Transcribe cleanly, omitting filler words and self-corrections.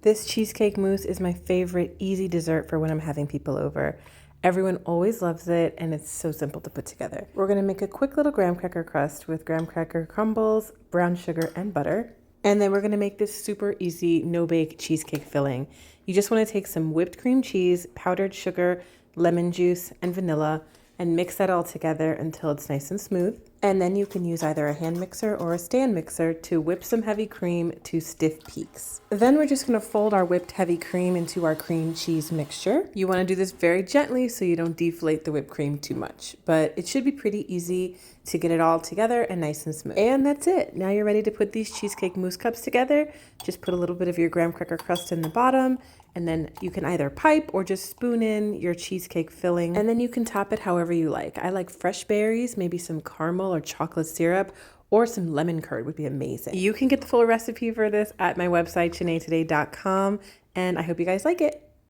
This cheesecake mousse is my favorite easy dessert for when I'm having people over. Everyone always loves it, and it's so simple to put together. We're gonna make a quick little graham cracker crust with graham cracker crumbles, brown sugar, and butter. And then we're gonna make this super easy no-bake cheesecake filling. You just wanna take some whipped cream cheese, powdered sugar, lemon juice, and vanilla, and mix that all together until it's nice and smooth. And then you can use either a hand mixer or a stand mixer to whip some heavy cream to stiff peaks. Then we're just gonna fold our whipped heavy cream into our cream cheese mixture. You wanna do this very gently so you don't deflate the whipped cream too much, but it should be pretty easy to get it all together and nice and smooth. And that's it. Now you're ready to put these cheesecake mousse cups together. Just put a little bit of your graham cracker crust in the bottom, and then you can either pipe or just spoon in your cheesecake filling, and then you can top it however you like. I like fresh berries, maybe some caramel or chocolate syrup, or some lemon curd would be amazing. You can get the full recipe for this at my website, CheneeToday.com, and I hope you guys like it.